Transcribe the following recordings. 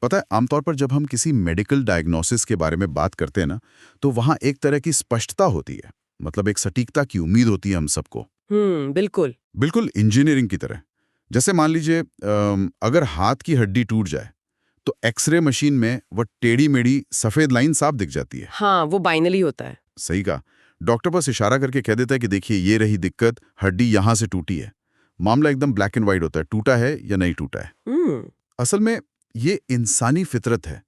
पता है, आमतौर पर जब हम किसी मेडिकल डायग्नोसिस के बारे में बात करते हैं ना, तो वहाँ एक तरह की स्पष्टता होती है। मतलब एक सटीकता की उम्मीद होती है हम सबको। बिल्कुल। बिल्कुल इंजीनियरिंग की तरह। जैसे मान लीजिए अगर हाथ की हड्डी टूट जाए, तो एक्सरे मशीन में वो टेढ़ी मेढ़ी सफ़ेद लाइन साफ दिख जाती है। हाँ, वो बाइनरी होता है। सही कहा। डॉक्टर बस इशारा करके कह देता है कि देखिए ये रही दिक्कत, हड्डी यहाँ से टूटी है। मामला एकदम ब्लैक एंड व्हाइट होता है, टूटा है या नहीं टूटा है। हम्म असल में ये इंसानी फितरत है।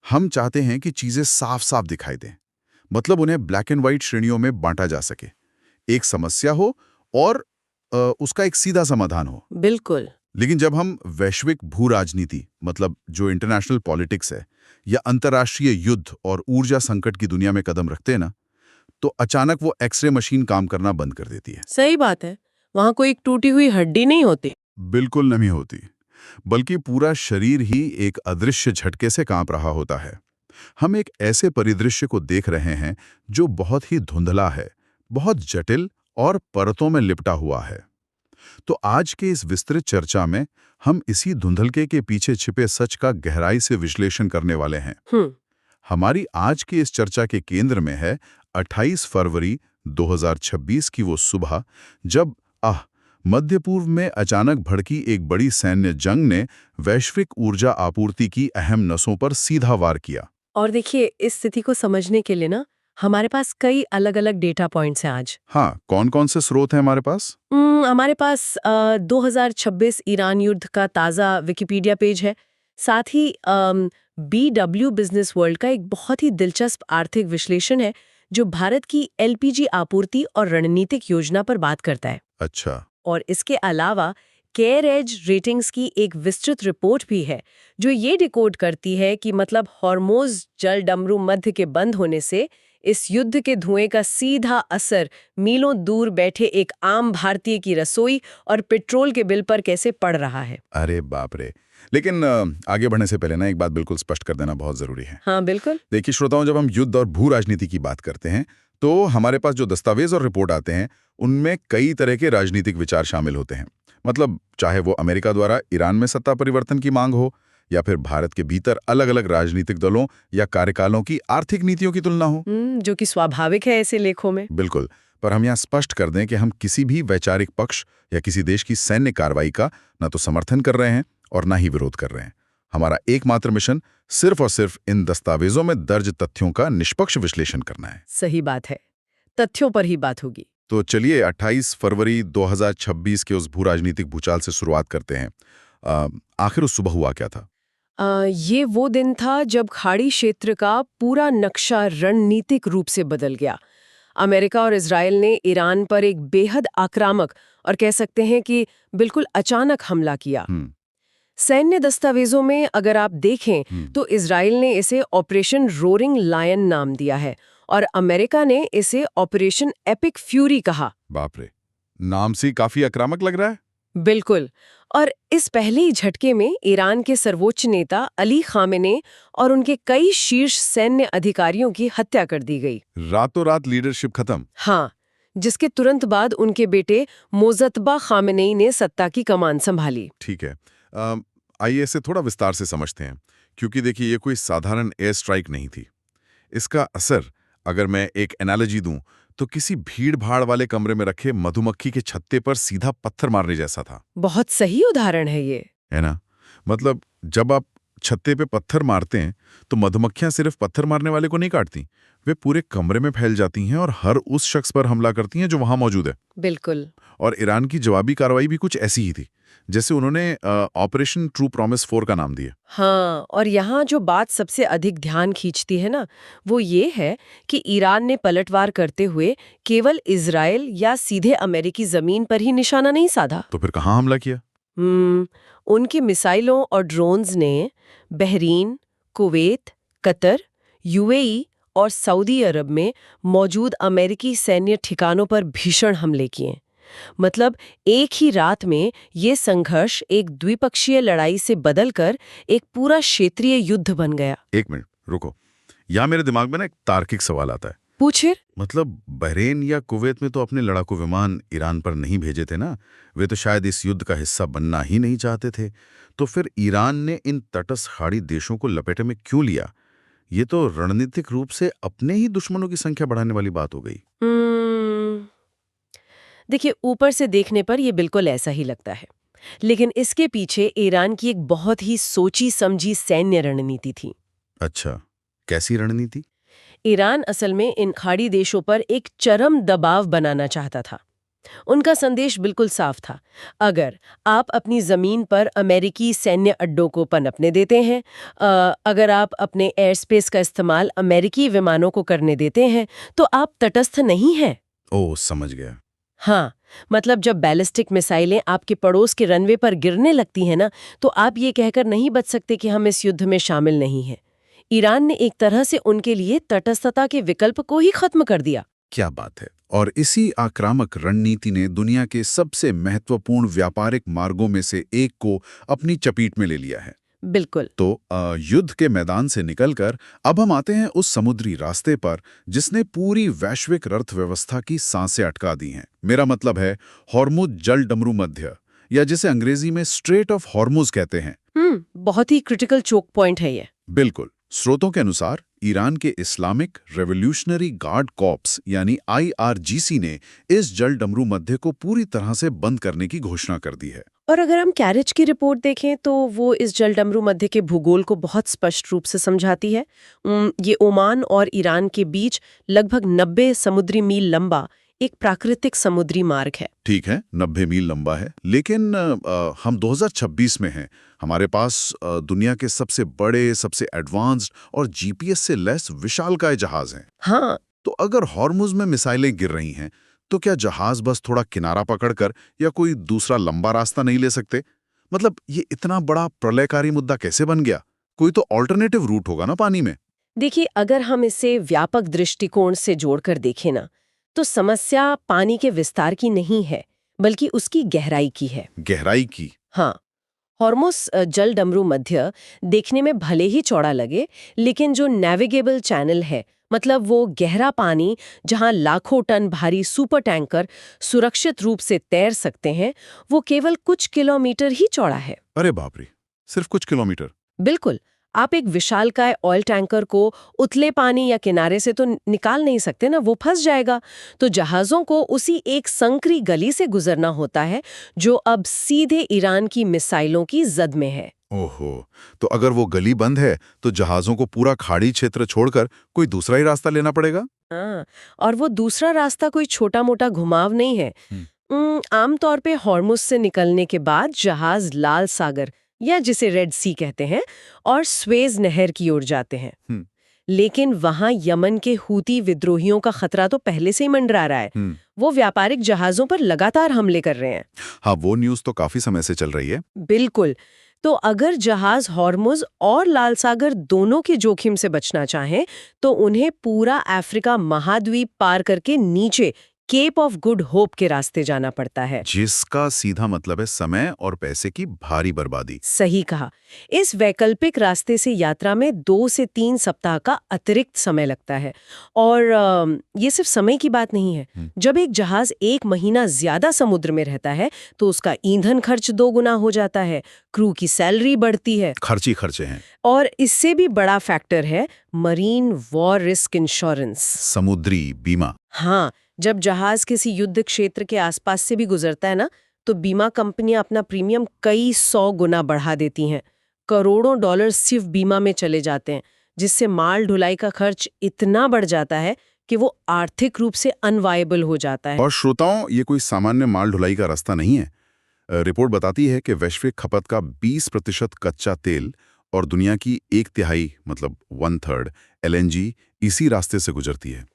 हम चाहते हैं कि चीजें साफ साफ दिखाई दें, मतलब उन्हें ब्लैक एंड व्हाइट श्रेणियों में बांटा जा सके। एक समस्या हो और उसका एक सीधा समाधान हो। बिल्कुल। लेकिन जब हम वैश्विक भू राजनीति, मतलब जो इंटरनेशनल पॉलिटिक्स है, या अंतर्राष्ट्रीय युद्ध और ऊर्जा संकट की दुनिया में कदम रखते हैं ना, तो अचानक वो एक्सरे मशीन काम करना बंद कर देती है। सही बात है। वहाँ कोई एक टूटी हुई हड्डी नहीं होती। बिल्कुल नहीं होती, बल्कि पूरा शरीर ही एक अदृश्य झटके से कांप रहा होता है। हम एक ऐसे परिदृश्य को देख रहे हैं जो बहुत ही धुंधला है, बहुत जटिल और परतों में लिपटा हुआ है। तो आज के इस विस्तृत चर्चा में हम इसी धुंधलके के पीछे छिपे सच का गहराई से विश्लेषण करने वाले हैं। हमारी आज की इस चर्चा के केंद्र में है 28 फरवरी 2026 की वो सुबह, जब मध्य पूर्व में अचानक भड़की एक बड़ी सैन्य जंग ने वैश्विक ऊर्जा आपूर्ति की अहम नसों पर सीधा वार किया। और देखिए, इस स्थिति को समझने के लिए ना हमारे पास कई अलग अलग डेटा पॉइंट्स हैं आज। हाँ, कौन कौन से स्रोत हैं हमारे पास? हमारे पास 2026 ईरान युद्ध का ताज़ा विकिपीडिया पेज है। साथ ही BW बिजनेस वर्ल्ड का एक बहुत ही दिलचस्प आर्थिक विश्लेषण है जो भारत की LPG आपूर्ति और रणनीतिक योजना पर बात करता है। अच्छा। और इसके अलावा केयर एज रेटिंग्स की एक विस्तृत रिपोर्ट भी है जो ये डिकोड करती है कि मतलब हॉर्मोज जल डमरू मध्य के बंद होने से इस युद्ध के धुएं का सीधा असर मीलों दूर बैठे एक आम भारतीय की रसोई और पेट्रोल के बिल पर कैसे पड़ रहा है। अरे बाप रे। लेकिन आगे बढ़ने से पहले ना एक बात बिल्कुल स्पष्ट कर देना बहुत जरूरी है। हाँ बिल्कुल। देखिए श्रोताओं, जब हम युद्ध और भू राजनीति की बात करते हैं तो हमारे पास जो दस्तावेज और रिपोर्ट आते हैं उनमें कई तरह के राजनीतिक विचार शामिल होते हैं। मतलब चाहे वो अमेरिका द्वारा ईरान में सत्ता परिवर्तन की मांग हो, या फिर भारत के भीतर अलग अलग राजनीतिक दलों या कार्यकालों की आर्थिक नीतियों की तुलना हो। जो कि स्वाभाविक है ऐसे लेखों में। बिल्कुल। पर हम यहाँ स्पष्ट कर दें कि हम किसी भी वैचारिक पक्ष या किसी देश की सैन्य कार्रवाई का न तो समर्थन कर रहे हैं और न ही विरोध कर रहे हैं। हमारा एकमात्र मिशन सिर्फ और सिर्फ इन दस्तावेजों में दर्ज तथ्यों का निष्पक्ष विश्लेषण करना है। सही बात है, तथ्यों पर ही बात होगी। तो चलिए 28 फरवरी 2026 के उस भू राजनीतिक भूचाल से शुरुआत करते हैं। आखिर उस सुबह हुआ क्या था? ये वो दिन था जब खाड़ी क्षेत्र का पूरा नक्शा रणनीतिक रूप से बदल गया। अमेरिका और इजराइल ने ईरान पर एक बेहद आक्रामक और कह सकते हैं कि बिल्कुल अचानक हमला किया। सैन्य दस्तावेजों में अगर आप देखें तो इजराइल ने इसे ऑपरेशन रोरिंग लायन नाम दिया है और अमेरिका ने इसे ऑपरेशन एपिक फ्यूरी कहा। बाप रे, नाम से काफी आक्रामक लग रहा है। बिल्कुल। और इस पहले ही झटके में ईरान के सर्वोच्च नेता अली खामेने और उनके कई शीर्ष सैन्य अधिकारियों की हत्या कर दी गई। रातों रात लीडरशिप खत्म। हाँ, जिसके तुरंत बाद उनके बेटे मोजतबा खामेनेई ने सत्ता की कमान संभाली। ठीक है, आइए इसे थोड़ा विस्तार से समझते हैं, क्योंकि देखिए ये कोई साधारण एयर स्ट्राइक नहीं थी। इसका असर अगर मैं एक एनालॉजी दूं तो किसी भीड़ भाड़ वाले कमरे में रखे मधुमक्खी के छत्ते पर सीधा पत्थर मारने जैसा था। बहुत सही उदाहरण है ये, है ना? मतलब जब आप छत्ते पे पत्थर मारते हैं तो मधुमक्खियां सिर्फ पत्थर मारने वाले को नहीं काटती, वे पूरे कमरे में फैल जाती हैं और हर उस शख्स पर हमला करती हैं जो वहां मौजूद है। बिल्कुल। और ईरान की जवाबी कार्रवाई भी कुछ ऐसी ही थी, जैसे उन्होंने ऑपरेशन ट्रू प्रॉमिस 4 का नाम दिया। हाँ, और यहाँ जो बात सबसे अधिक ध्यान खींचती है ना, वो ये है कि ईरान ने पलटवार करते हुए केवल इजराइल या सीधे अमेरिकी जमीन पर ही निशाना नहीं साधा। तो फिर कहाँ हमला किया? उनकी मिसाइलों और ड्रोन्स ने बहरीन, कुवैत, कतर, UAE और सऊदी अरब में मौजूद अमेरिकी सैन्य ठिकानों पर भीषण हमले किए। मतलब एक ही रात में ये संघर्ष एक द्विपक्षीय लड़ाई से बदलकर एक पूरा क्षेत्रीय युद्ध बन गया। एक मिनट रुको, यहाँ मेरे दिमाग में ना एक तार्किक सवाल आता है। पूछिए। मतलब बहरेन या कुवैत में तो अपने लड़ाकू विमान ईरान पर नहीं भेजे थे ना। वे तो शायद इस युद्ध का हिस्सा बनना ही नहीं चाहते थे। तो फिर ईरान ने इन तटस्थ खाड़ी देशों को लपेटे में क्यों लिया? ये तो रणनीतिक रूप से अपने ही दुश्मनों की संख्या बढ़ाने वाली बात हो गई। हम्म, देखिए, ऊपर से देखने पर यह बिल्कुल ऐसा ही लगता है, लेकिन इसके पीछे ईरान की एक बहुत ही सोची समझी सैन्य रणनीति थी। अच्छा, कैसी रणनीति? ईरान असल में इन खाड़ी देशों पर एक चरम दबाव बनाना चाहता था। उनका संदेश बिल्कुल साफ था। अगर आप अपनी जमीन पर अमेरिकी सैन्य अड्डों को पनपने देते हैं, अगर आप अपने एयर स्पेस का इस्तेमाल अमेरिकी विमानों को करने देते हैं, तो आप तटस्थ नहीं हैं। ओह, समझ गया। हाँ, मतलब जब बैलिस्टिक मिसाइलें आपके पड़ोस के रनवे पर गिरने लगती हैं ना, तो आप ये कहकर नहीं बच सकते कि हम इस युद्ध में शामिल नहीं हैं। ईरान ने एक तरह से उनके लिए तटस्थता के विकल्प को ही खत्म कर दिया। क्या बात है। और इसी आक्रामक रणनीति ने दुनिया के सबसे महत्वपूर्ण व्यापारिक मार्गों में से एक को अपनी चपेट में ले लिया है। बिल्कुल। तो युद्ध के मैदान से निकलकर अब हम आते हैं उस समुद्री रास्ते पर जिसने पूरी वैश्विक अर्थव्यवस्था की सांसें अटका दी हैं। मेरा मतलब है हॉर्मुज जल डमरू मध्य, या जिसे अंग्रेजी में स्ट्रेट ऑफ हॉर्मुज कहते हैं। बहुत ही क्रिटिकल चोक पॉइंट है ये। बिल्कुल। स्रोतों के अनुसार ईरान के इस्लामिक रेवोल्यूशनरी गार्ड कॉर्प्स यानी IRGC ने इस जल डमरू मध्य को पूरी तरह से बंद करने की घोषणा कर दी है। और अगर हम कैरिज की रिपोर्ट देखें तो वो इस जल डमरू मध्य के भूगोल को बहुत स्पष्ट रूप से समझाती है। ये ओमान और ईरान के बीच लगभग 90 समुद्री मील लंबा एक प्राकृतिक समुद्री मार्ग है। ठीक है, 90 मील लंबा है, लेकिन हम 2026 में हैं। हमारे पास दुनिया के सबसे बड़े, सबसे एडवांस्ड और GPS से लैस विशालकाय जहाज हैं। हाँ, तो अगर हॉर्मुज में मिसाइलें गिर रही हैं, तो क्या जहाज बस थोड़ा किनारा पकड़कर या कोई दूसरा लंबा रास्ता नहीं ले सकते? मतलब ये इतना बड़ा प्रलयकारी मुद्दा कैसे बन गया? कोई तो ऑल्टरनेटिव रूट होगा ना पानी में। देखिए, अगर हम इसे व्यापक दृष्टिकोण से जोड़कर देखें ना, तो समस्या पानी के विस्तार की नहीं है, बल्कि उसकी गहराई की है। गहराई की? हाँ, हॉर्मुज जल डमरू मध्य देखने में भले ही चौड़ा लगे, लेकिन जो नेविगेबल चैनल है, मतलब वो गहरा पानी जहां लाखों टन भारी सुपर टैंकर सुरक्षित रूप से तैर सकते हैं, वो केवल कुछ किलोमीटर ही चौड़ा है। अरे बाप रे, सिर्फ कुछ किलोमीटर? बिल्कुल। आप एक विशालकाय ऑयल टैंकर को उतले पानी या किनारे से तो निकाल नहीं सकते ना, वो फंस जाएगा। तो जहाज़ों को उसी एक संकरी गली से गुजरना होता है, जो अब सीधे ईरान की मिसाइलों की जद में है। ओहो, तो अगर वो गली बंद है, तो जहाजों को पूरा खाड़ी क्षेत्र छोड़कर कोई दूसरा ही रास्ता लेना पड़ेगा? हाँ, और वो दूसरा रास्ता कोई छोटा-मोटा घुमाव नहीं है। आमतौर पे हॉर्मुज से निकलने के बाद जहाज लाल सागर या जिसे रेड सी कहते हैं और स्वेज नहर की ओर जाते हैं। लेकिन वहां यमन के हूती विद्रोहियों का खतरा तो पहले से ही मंडरा रहा है। वो व्यापारिक जहाजों पर लगातार हमले कर रहे हैं। हाँ, वो न्यूज़ तो काफी समय से चल रही है। बिल्कुल। तो अगर जहाज हॉर्मुज और लाल सागर दोनों के जोखिम से बचना चाहें, तो उन्हें पूरा अफ्रीका महाद्वीप पार करके नीचे केप ऑफ गुड होप के रास्ते जाना पड़ता है, जिसका सीधा मतलब है समय और पैसे की भारी बर्बादी। सही कहा। इस वैकल्पिक रास्ते से यात्रा में 2 से 3 सप्ताह का अतिरिक्त समय लगता है। और ये सिर्फ समय की बात नहीं है। जब एक जहाज 1 महीना ज्यादा समुद्र में रहता है, तो उसका ईंधन खर्च 2 गुना हो जाता है, क्रू की सैलरी बढ़ती है। खर्च ही खर्चे हैं। और इससे भी बड़ा फैक्टर है मरीन वॉर रिस्क इंश्योरेंस, समुद्री बीमा। हाँ, जब जहाज किसी युद्ध क्षेत्र के आसपास से भी गुजरता है ना, तो बीमा कंपनियां अपना प्रीमियम कई 100 गुना बढ़ा देती हैं। करोड़ों डॉलर सिर्फ बीमा में चले जाते हैं, जिससे माल ढुलाई का खर्च इतना बढ़ जाता है कि वो आर्थिक रूप से अनवायबल हो जाता है। और श्रोताओं, ये कोई सामान्य माल ढुलाई का रास्ता नहीं है। रिपोर्ट बताती है कि वैश्विक खपत का 20% कच्चा तेल और दुनिया की 1/3 मतलब 1/3 LNG इसी रास्ते से गुजरती है।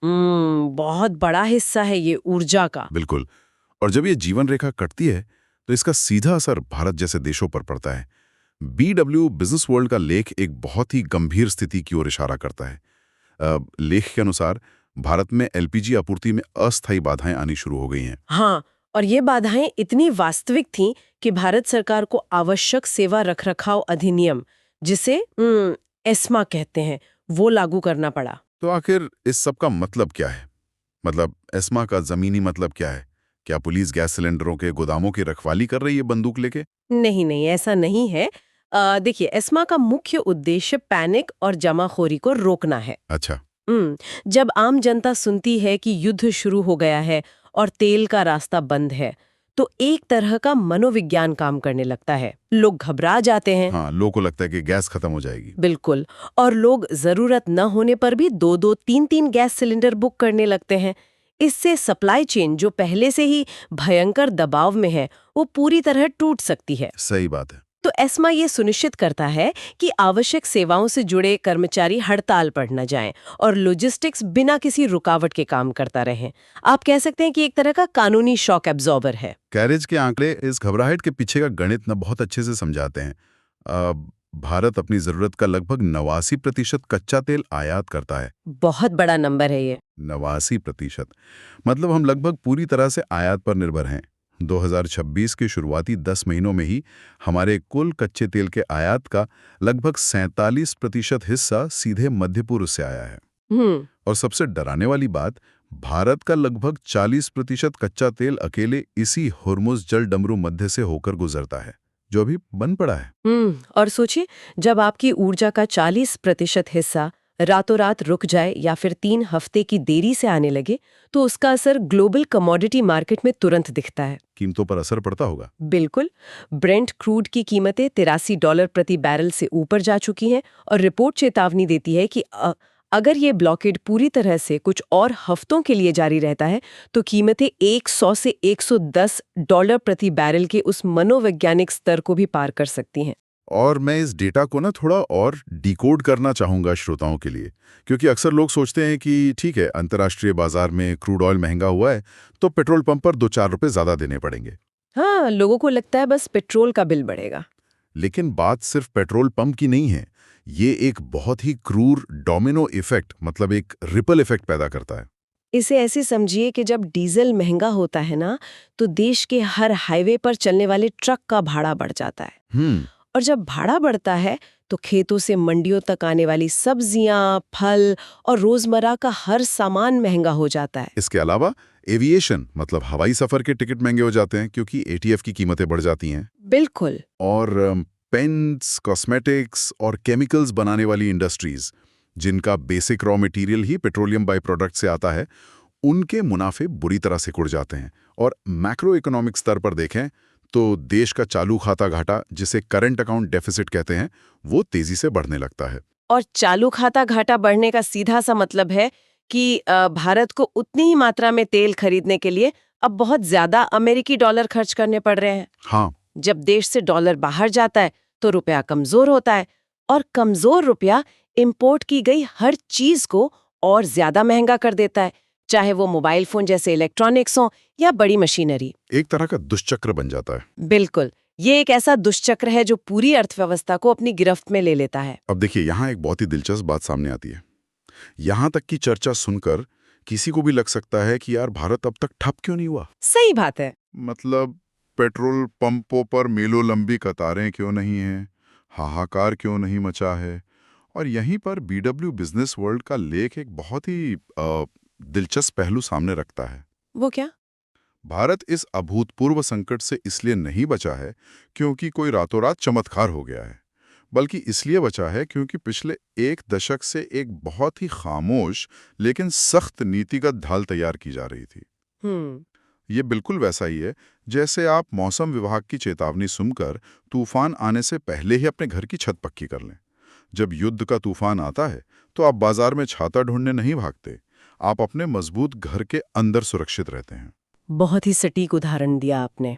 बहुत बड़ा हिस्सा है ये ऊर्जा का। बिल्कुल। और जब ये जीवन रेखा कटती है, तो इसका सीधा असर भारत जैसे देशों पर पड़ता है। BW बिजनेस वर्ल्ड का लेख एक बहुत ही गंभीर स्थिति की ओर इशारा करता है। लेख के अनुसार भारत में LPG आपूर्ति में अस्थायी बाधाएं आनी शुरू हो गई हैं। हाँ, और ये बाधाएं इतनी वास्तविक थीं कि भारत सरकार को आवश्यक सेवा रखरखाव अधिनियम, जिसे एस्मा कहते हैं, वो लागू करना पड़ा। तो आखिर इस सब का मतलब क्या है? मतलब एस्मा का जमीनी मतलब क्या है? क्या पुलिस गैस सिलेंडरों के गोदामों की रखवाली कर रही है बंदूक लेके? नहीं नहीं, ऐसा नहीं है। देखिए, एस्मा का मुख्य उद्देश्य पैनिक और जमाखोरी को रोकना है। अच्छा। जब आम जनता सुनती है कि युद्ध शुरू हो गया है और तेल का रास्ता बंद है, तो एक तरह का मनोविज्ञान काम करने लगता है। लोग घबरा जाते हैं। हाँ, लोगों को लगता है कि गैस खत्म हो जाएगी। बिल्कुल। और लोग जरूरत न होने पर भी 2-2, 3-3 गैस सिलेंडर बुक करने लगते हैं। इससे सप्लाई चेन, जो पहले से ही भयंकर दबाव में है, वो पूरी तरह टूट सकती है। सही बात है। तो एस्मा ये सुनिश्चित करता है कि आवश्यक सेवाओं से जुड़े कर्मचारी हड़ताल पर न जाएं और लॉजिस्टिक्स बिना किसी रुकावट के काम करता रहे। आप कह सकते हैं कि एक तरह का कानूनी शॉक एब्जॉर्बर है। कैरेज के आंकड़े इस घबराहट के पीछे का गणित न बहुत अच्छे से समझाते हैं। भारत अपनी जरूरत का लगभग 89% कच्चा तेल आयात करता है। बहुत बड़ा नंबर है ये। 89%। मतलब हम लगभग पूरी तरह से आयात पर निर्भर हैं। 2026 के शुरुआती 10 महीनों में ही हमारे कुल कच्चे तेल के आयात का लगभग 47% हिस्सा सीधे मध्य पूर्व से आया है। हम्म। और सबसे डराने वाली बात, भारत का लगभग 40% कच्चा तेल अकेले इसी हुर्मुज जल डमरू मध्य से होकर गुजरता है, जो अभी बंद पड़ा है। और सोचिए, जब आपकी ऊर्जा का 40% हिस्सा रातों रात रुक जाए या फिर 3 हफ्ते की देरी से आने लगे, तो उसका असर ग्लोबल कमोडिटी मार्केट में तुरंत दिखता है। कीमतों पर असर पड़ता होगा। बिल्कुल। ब्रेंट क्रूड की कीमतें $83 प्रति बैरल से ऊपर जा चुकी हैं और रिपोर्ट चेतावनी देती है कि अगर ये ब्लॉकेड पूरी तरह से कुछ और हफ्तों के लिए जारी रहता है, तो कीमतें 100 से $110 प्रति बैरल के उस मनोवैज्ञानिक स्तर को भी पार कर सकती हैं। और मैं इस डेटा को ना थोड़ा और डिकोड करना चाहूंगा श्रोताओं के लिए, क्योंकि अक्सर लोग सोचते हैं कि ठीक है, अंतर्राष्ट्रीय बाजार में क्रूड ऑयल महंगा हुआ है तो पेट्रोल पंप पर 2-4 रुपए ज्यादा देने पड़ेंगे। हाँ, लोगों को लगता है बस पेट्रोल का बिल बढ़ेगा। लेकिन बात सिर्फ पेट्रोल पंप की नहीं है। ये एक बहुत ही क्रूर डोमिनो इफेक्ट, मतलब एक रिपल इफेक्ट पैदा करता है। इसे ऐसे समझिए कि जब डीजल महंगा होता है ना, तो देश के हर हाईवे पर चलने वाले ट्रक का भाड़ा बढ़ जाता है। और जब भाड़ा बढ़ता है, तो खेतों से मंडियों तक आने वाली सब्जियां, फल और रोजमर्रा का हर सामान महंगा हो जाता है। इसके अलावा एविएशन, मतलब हवाई सफर के टिकट महंगे हो जाते हैं क्योंकि एटीएफ की कीमतें बढ़ जाती हैं। बिल्कुल। और पेंट्स, कॉस्मेटिक्स और केमिकल्स बनाने वाली इंडस्ट्रीज, जिनका basic raw material he petroleum by product से आता है, उनके मुनाफे बुरी तरह से कुड़ जाते हैं। और मैक्रो इकोनॉमिक स्तर पर देखें तो देश का चालू खाता घाटा, जिसे करंट अकाउंट डेफिसिट कहते हैं, वो तेजी से बढ़ने लगता है। और चालू खाता घाटा बढ़ने का सीधा सा मतलब है कि भारत को उतनी ही मात्रा में तेल खरीदने के लिए अब बहुत ज्यादा अमेरिकी डॉलर खर्च करने पड़ रहे हैं। हाँ। जब देश से डॉलर बाहर जाता है, तो रुपया कमजोर होता है, और कमजोर रुपया इंपोर्ट की गई हर चीज को और ज्यादा महंगा कर देता है, चाहे वो मोबाइल फोन जैसे इलेक्ट्रॉनिक्स हो या बड़ी मशीनरी। एक तरह का दुष्चक्र बन जाता है। बिल्कुल। ये एक ऐसा दुष्चक्र है जो पूरी अर्थव्यवस्था को अपनी गिरफ्त में ले लेता है। अब देखिए, यहाँ एक बहुत ही दिलचस्प बात सामने आती है। यहाँ तक की चर्चा सुनकर किसी को भी लग सकता है कि यार, भारत अब तक ठप क्यों नहीं हुआ? सही बात है। मतलब पेट्रोल पंपों पर मीलों लंबी कतारें क्यों नहीं हैं? हाहाकार क्यों नहीं मचा है? और यहीं पर बीडब्ल्यू बिजनेस वर्ल्ड का लेख एक बहुत ही दिलचस्प पहलू सामने रखता है। वो क्या? भारत इस अभूतपूर्व संकट से इसलिए नहीं बचा है क्योंकि कोई रातों रात चमत्कार हो गया है, बल्कि इसलिए बचा है क्योंकि पिछले 1 दशक से एक बहुत ही खामोश लेकिन सख्त नीतिगत ढाल तैयार की जा रही थी। ये बिल्कुल वैसा ही है जैसे आप मौसम विभाग की चेतावनी सुनकर तूफान आने से पहले ही अपने घर की छत पक्की कर लें। जब युद्ध का तूफान आता है तो आप बाजार में छाता ढूंढने नहीं भागते, आप अपने मजबूत घर के अंदर सुरक्षित रहते हैं। बहुत ही सटीक उदाहरण दिया आपने।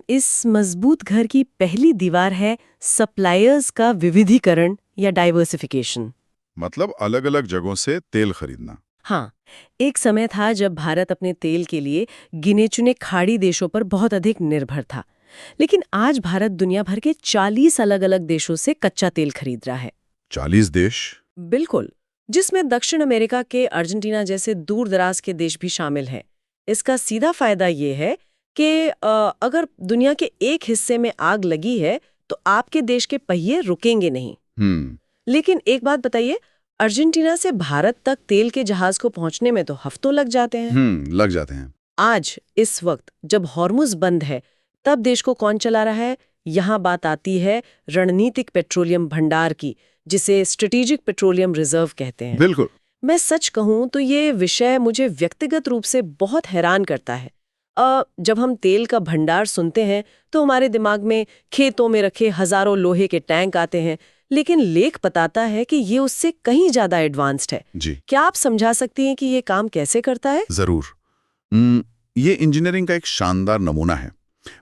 इस मजबूत घर की पहली दीवार है सप्लायर्स का विविधीकरण या डाइवर्सिफिकेशन। मतलब अलग अलग जगहों से तेल खरीदना। हाँ, एक समय था जब भारत अपने तेल के लिए गिने चुने खाड़ी देशों पर बहुत अधिक निर्भर था, लेकिन आज भारत दुनिया भर के 40 अलग अलग देशों से कच्चा तेल खरीद रहा है। 40 देश? बिल्कुल, जिसमें दक्षिण अमेरिका के अर्जेंटीना जैसे दूर दराज के देश भी शामिल हैं। इसका सीधा फायदा ये है कि अगर दुनिया के एक हिस्से में आग लगी है, तो आपके देश के पहिए रुकेंगे नहीं। लेकिन एक बात बताइए, अर्जेंटीना से भारत तक तेल के जहाज को पहुंचने में तो हफ्तों लग जाते हैं। लग जाते हैं। आज इस वक्त जब हॉर्मुज बंद है, तब देश को कौन चला रहा है? यहाँ बात आती है रणनीतिक पेट्रोलियम भंडार की, जिसे स्ट्रेटेजिक पेट्रोलियम रिजर्व कहते हैं। बिल्कुल। मैं सच कहूं तो ये विषय मुझे व्यक्तिगत रूप से बहुत हैरान करता है। जब हम तेल का भंडार सुनते हैं तो हमारे दिमाग में खेतों में रखे हजारों लोहे के टैंक आते हैं, लेकिन लेख बताता है कि ये उससे कहीं ज्यादा एडवांस्ड है। जी। क्या आप समझा सकती हैं कि ये काम कैसे करता है? जरूर। ये इंजीनियरिंग का एक शानदार नमूना है।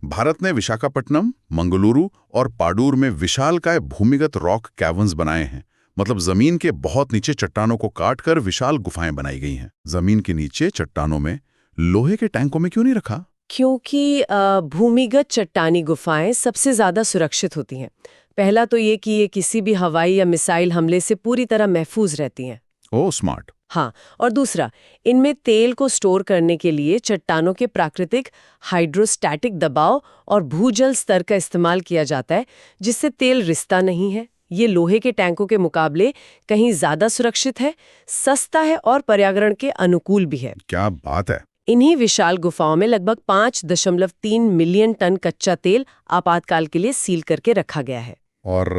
भारत ने विशाखापट्टनम, मंगलुरु और पाडूर में विशालकाय भूमिगत रॉक कैवर्न्स बनाए हैं। मतलब जमीन के बहुत नीचे चट्टानों को काटकर विशाल गुफाएं बनाई गई हैं। जमीन के नीचे चट्टानों में लोहे के टैंकों में क्यों नहीं रखा? क्योंकि भूमिगत चट्टानी गुफाएं सबसे ज्यादा सुरक्षित होती हैं। पहला तो ये कि ये किसी भी हवाई या मिसाइल हमले से पूरी तरह महफूज रहती हैं। ओह, स्मार्ट। हाँ, और दूसरा, इनमें तेल को स्टोर करने के लिए चट्टानों के प्राकृतिक हाइड्रोस्टैटिक दबाव और भूजल स्तर का इस्तेमाल किया जाता है, जिससे तेल रिसता नहीं है। ये लोहे के टैंकों के मुकाबले कहीं ज्यादा सुरक्षित है, सस्ता है और पर्यावरण के अनुकूल भी है। क्या बात है। इन्हीं विशाल गुफाओं में लगभग 5.3 मिलियन टन कच्चा तेल आपातकाल के लिए सील करके रखा गया है। और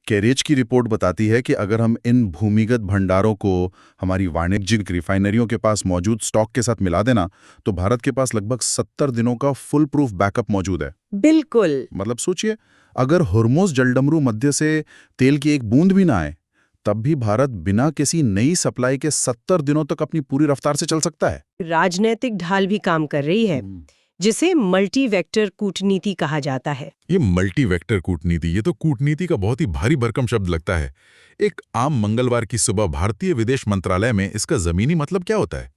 कैरिज की रिपोर्ट बताती है कि अगर हम इन भूमिगत भंडारों को हमारी वाणिज्यिक रिफाइनरियों के पास मौजूद स्टॉक के साथ मिला देना, तो भारत के पास लगभग 70 दिनों का फुल प्रूफ बैकअप मौजूद है। बिल्कुल। मतलब सोचिए, अगर हुर्मुज़ जलडमरू मध्य से तेल की एक बूंद भी ना आए, तब भी भारत बिना किसी नई सप्लाई के 70 दिनों तक अपनी पूरी रफ्तार से चल सकता है। राजनीतिक ढाल भी काम कर रही है, जिसे मल्टी वेक्टर कूटनीति कहा जाता है। ये मल्टी वेक्टर कूटनीति, ये तो कूटनीति का बहुत ही भारी भरकम शब्द लगता है। एक आम मंगलवार की सुबह भारतीय विदेश मंत्रालय में इसका जमीनी मतलब क्या होता है?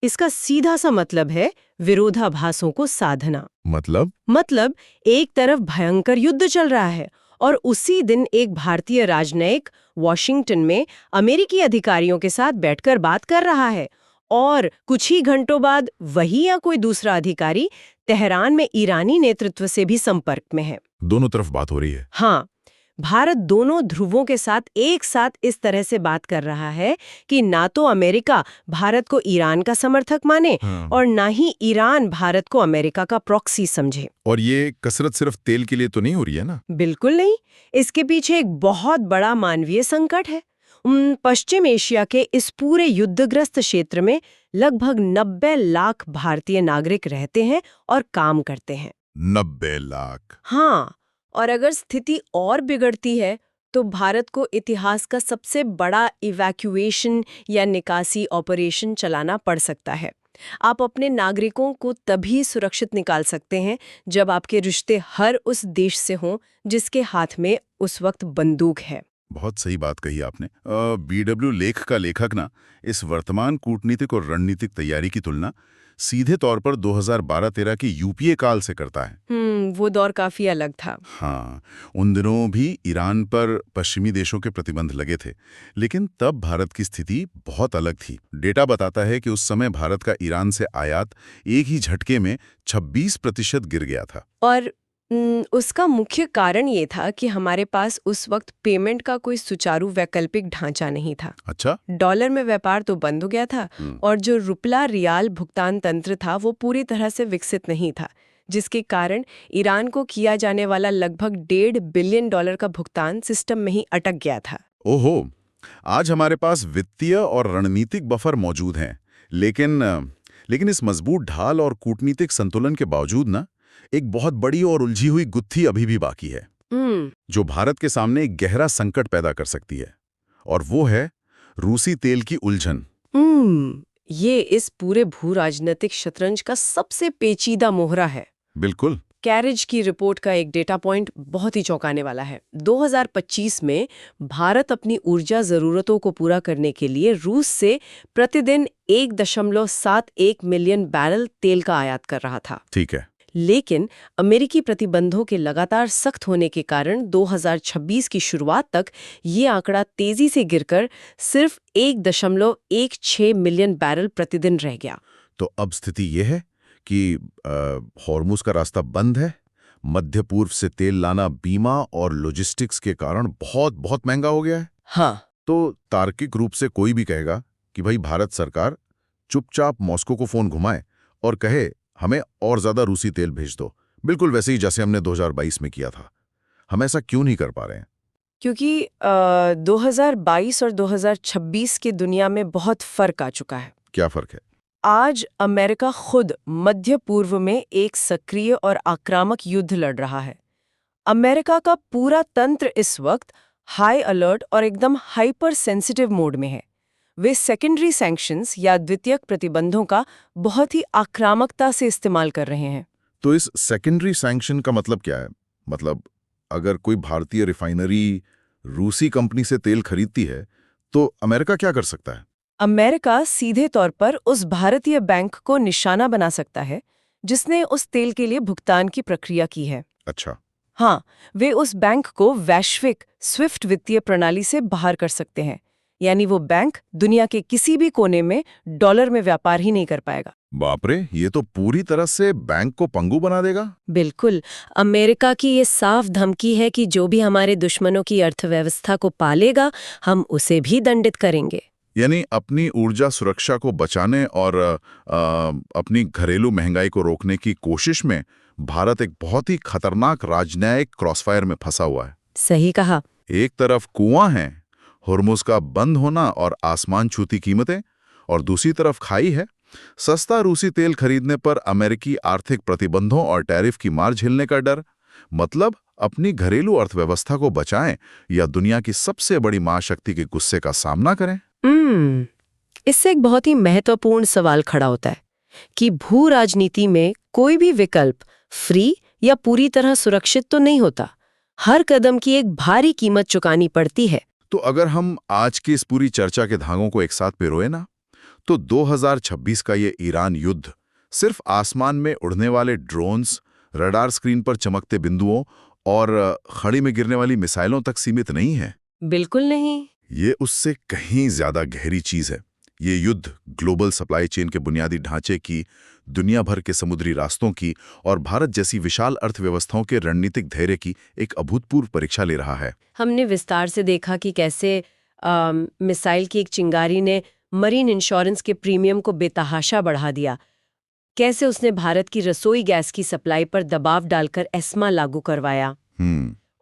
इसका सीधा सा मतलब है विरोधाभासों को साधना। मतलब एक तरफ भयंकर युद्ध चल रहा है और उसी दिन एक भारतीय राजनयिक वॉशिंगटन में अमेरिकी अधिकारियों के साथ बैठकर बात कर रहा है, और कुछ ही घंटों बाद वही या कोई दूसरा अधिकारी तेहरान में ईरानी नेतृत्व से भी संपर्क में है। दोनों तरफ बात हो रही है। हाँ, भारत दोनों ध्रुवों के साथ एक साथ इस तरह से बात कर रहा है कि ना तो अमेरिका भारत को ईरान का समर्थक माने और ना ही ईरान भारत को अमेरिका का प्रॉक्सी समझे। और ये कसरत सिर्फ तेल के लिए तो नहीं हो रही है ना? बिल्कुल नहीं। इसके पीछे एक बहुत बड़ा मानवीय संकट है। पश्चिम एशिया के इस पूरे युद्धग्रस्त क्षेत्र में लगभग 90 लाख भारतीय नागरिक रहते हैं और काम करते हैं। 90 लाख? हाँ, और अगर स्थिति और बिगड़ती है तो भारत को इतिहास का सबसे बड़ा इवैक्यूएशन या निकासी ऑपरेशन चलाना पड़ सकता है। आप अपने नागरिकों को तभी सुरक्षित निकाल सकते हैं जब आपके रिश्ते हर उस देश से हों जिसके हाथ में उस वक्त बंदूक है। बहुत सही बात कही आपने। BW लेख का लेखक ना इस वर्तमान कूटनीतिक और रणनीतिक तैयारी की तुलना सीधे तौर पर 2012-13 के यूपीए काल से करता है। वो दौर काफी अलग था। हाँ, उन दिनों भी ईरान पर पश्चिमी देशों के प्रतिबंध लगे थे, लेकिन तब भारत की स्थिति बहुत अलग थी। डेटा बताता है कि उस समय भारत का ईरान से आयात एक ही झटके में 26% गिर गया था। और उसका मुख्य कारण ये था कि हमारे पास उस वक्त पेमेंट का कोई सुचारू वैकल्पिक ढांचा नहीं था। अच्छा। डॉलर में व्यापार तो बंद हो गया था और जो रुपला रियाल भुगतान तंत्र था वो पूरी तरह से विकसित नहीं था, जिसके कारण ईरान को किया जाने वाला लगभग $1.5 बिलियन का भुगतान सिस्टम में ही अटक गया था। ओहो, आज हमारे पास वित्तीय और रणनीतिक बफर मौजूद हैं, लेकिन इस मजबूत ढाल और कूटनीतिक संतुलन के बावजूद ना एक बहुत बड़ी और उलझी हुई गुत्थी अभी भी बाकी है, जो भारत के सामने एक गहरा संकट पैदा कर सकती है, और वो है रूसी तेल की उलझन। ये इस पूरे भू राजनीतिक शतरंज का सबसे पेचीदा मोहरा है। बिल्कुल। कैरिज की रिपोर्ट का एक डेटा पॉइंट बहुत ही चौंकाने वाला है। 2025 में भारत अपनी ऊर्जा जरूरतों को पूरा करने के लिए रूस से प्रतिदिन 1.71 मिलियन बैरल तेल का आयात कर रहा था। ठीक है। लेकिन अमेरिकी प्रतिबंधों के लगातार सख्त होने के कारण 2026 की शुरुआत तक ये आंकड़ा तेजी से गिरकर सिर्फ 1.16 मिलियन बैरल प्रतिदिन रह गया। तो अब स्थिति यह है कि हॉर्मुज़ का रास्ता बंद है, मध्य पूर्व से तेल लाना बीमा और लॉजिस्टिक्स के कारण बहुत बहुत महंगा हो गया है। हाँ। तो तार्किक रूप से कोई भी कहेगा कि भाई भारत सरकार चुपचाप मॉस्को को फोन घुमाए और कहे हमें और ज्यादा रूसी तेल भेज दो, बिल्कुल वैसे ही जैसे हमने 2022 में किया था। हम ऐसा क्यों नहीं कर पा रहे हैं? क्योंकि 2022 और 2026 की दुनिया में बहुत फर्क आ चुका है। क्या फर्क है? आज अमेरिका खुद मध्य पूर्व में एक सक्रिय और आक्रामक युद्ध लड़ रहा है। अमेरिका का पूरा तंत्र इस वक्त हाई अलर्ट और एकदम हाइपर सेंसिटिव मोड में है। वे सेकेंडरी सैंक्शंस या द्वितीयक प्रतिबंधों का बहुत ही आक्रामकता से इस्तेमाल कर रहे हैं। तो इस सेकेंडरी सैंक्शन का मतलब क्या है? मतलब अगर कोई भारतीय रिफाइनरी रूसी कंपनी से तेल खरीदती है तो अमेरिका क्या कर सकता है? अमेरिका सीधे तौर पर उस भारतीय बैंक को निशाना बना सकता है जिसने उस तेल के लिए भुगतान की प्रक्रिया की है। अच्छा। हाँ, वे उस बैंक को वैश्विक स्विफ्ट वित्तीय प्रणाली से बाहर कर सकते हैं, यानी वो बैंक दुनिया के किसी भी कोने में डॉलर में व्यापार ही नहीं कर पाएगा। बाप रे, ये तो पूरी तरह से बैंक को पंगु बना देगा। बिल्कुल, अमेरिका की ये साफ धमकी है कि जो भी हमारे दुश्मनों की अर्थव्यवस्था को पालेगा, हम उसे भी दंडित करेंगे। यानी अपनी ऊर्जा सुरक्षा को बचाने और अपनी घरेलू महंगाई को रोकने की कोशिश में भारत एक बहुत ही खतरनाक राजनयिक क्रॉसफायर में फंसा हुआ है। सही कहा। एक तरफ कुआं है, हुर्मुज का बंद होना और आसमान छूती कीमतें, और दूसरी तरफ खाई है, सस्ता रूसी तेल खरीदने पर अमेरिकी आर्थिक प्रतिबंधों और टैरिफ की मार झेलने का डर। मतलब अपनी घरेलू अर्थव्यवस्था को बचाएं या दुनिया की सबसे बड़ी महाशक्ति के गुस्से का सामना करें। इससे एक बहुत ही महत्वपूर्ण सवाल खड़ा होता है कि भू राजनीति में कोई भी विकल्प फ्री या पूरी तरह सुरक्षित तो नहीं होता। हर कदम की एक भारी कीमत चुकानी पड़ती है। तो अगर हम आज की इस पूरी चर्चा के धागों को एक साथ पिरोए ना, तो 2026 का ये ईरान युद्ध सिर्फ आसमान में उड़ने वाले ड्रोन्स, रडार स्क्रीन पर चमकते बिंदुओं और खड़ी में गिरने वाली मिसाइलों तक सीमित नहीं है। बिल्कुल नहीं। ये उससे कहीं ज्यादा गहरी चीज है। ये युद्ध ग्लोबल सप्लाई चेन के बुनियादी ढांचे की, दुनिया भर के समुद्री रास्तों की और भारत जैसी विशाल अर्थव्यवस्थाओं के रणनीतिक धैर्य की एक अभूतपूर्व परीक्षा ले रहा है। हमने विस्तार से देखा कि कैसे मिसाइल की एक चिंगारी ने मरीन इंश्योरेंस के प्रीमियम को बेतहाशा बढ़ा दिया, कैसे उसने भारत की रसोई गैस की सप्लाई पर दबाव डालकर एस्मा लागू करवाया,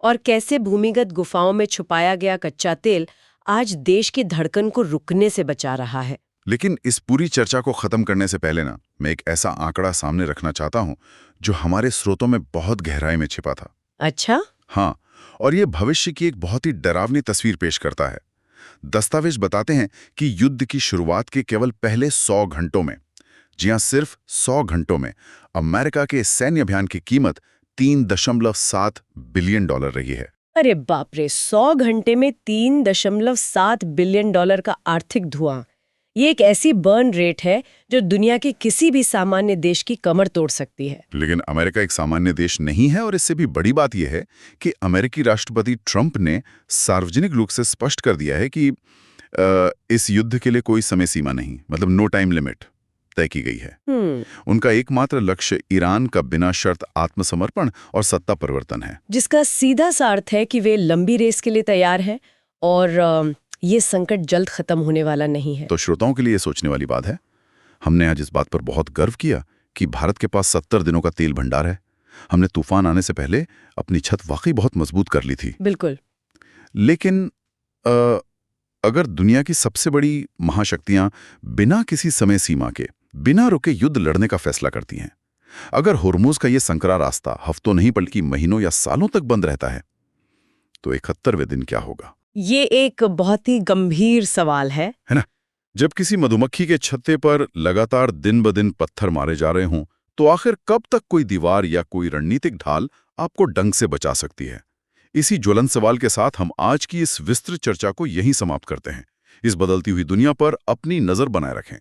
और कैसे भूमिगत गुफाओं में छुपाया गया कच्चा तेल आज देश की धड़कन को रुकने से बचा रहा है। लेकिन इस पूरी चर्चा को खत्म करने से पहले ना, मैं एक ऐसा आंकड़ा सामने रखना चाहता हूं जो हमारे स्रोतों में बहुत गहराई में छिपा था। अच्छा? हाँ, और ये भविष्य की एक बहुत ही डरावनी तस्वीर पेश करता है। दस्तावेज बताते हैं कि युद्ध की शुरुआत के केवल पहले 100 घंटों में, जी हां, सिर्फ 100 घंटों में अमेरिका के सैन्य अभियान की कीमत $3.7 बिलियन रही है। अरे बाप रे, 100 घंटे में $3.7 बिलियन का आर्थिक धुआं। ये एक ऐसी बर्न रेट है जो दुनिया के किसी भी सामान्य देश की कमर तोड़ सकती है। लेकिन अमेरिका एक सामान्य देश नहीं है, और इससे भी बड़ी बात यह है कि अमेरिकी राष्ट्रपति ट्रंप ने सार्वजनिक रूप से स्पष्ट कर दिया है कि इस युद्ध के लिए कोई समय सीमा नहीं, मतलब नो टाइम लिमिट तय की गई है। उनका एकमात्र लक्ष्य ईरान का बिना शर्त आत्मसमर्पण और सत्ता परिवर्तन है, जिसका सीधा सा अर्थ है कि वे लंबी रेस के लिए तैयार हैं और ये संकट जल्द खत्म होने वाला नहीं है। तो श्रोताओं के लिए सोचने वाली बात है। हमने आज इस बात पर बहुत गर्व किया कि भारत के पास 70 दिनों का तेल भंडार है। हमने तूफान आने से पहले अपनी छत वाकई बहुत मजबूत कर ली थी। बिल्कुल। लेकिन अगर दुनिया की सबसे बड़ी महाशक्तियां बिना किसी समय सीमा के, बिना रुके युद्ध लड़ने का फैसला करती हैं, अगर हुर्मुज का ये संकरा रास्ता हफ्तों नहीं बल्कि महीनों या सालों तक बंद रहता है, तो 71वें दिन क्या होगा? ये एक बहुत ही गंभीर सवाल है ना? जब किसी मधुमक्खी के छत्ते पर लगातार दिन ब दिन पत्थर मारे जा रहे हों, तो आखिर कब तक कोई दीवार या कोई रणनीतिक ढाल आपको डंक से बचा सकती है? इसी ज्वलंत सवाल के साथ हम आज की इस विस्तृत चर्चा को यहीं समाप्त करते हैं। इस बदलती हुई दुनिया पर अपनी नजर बनाए रखें।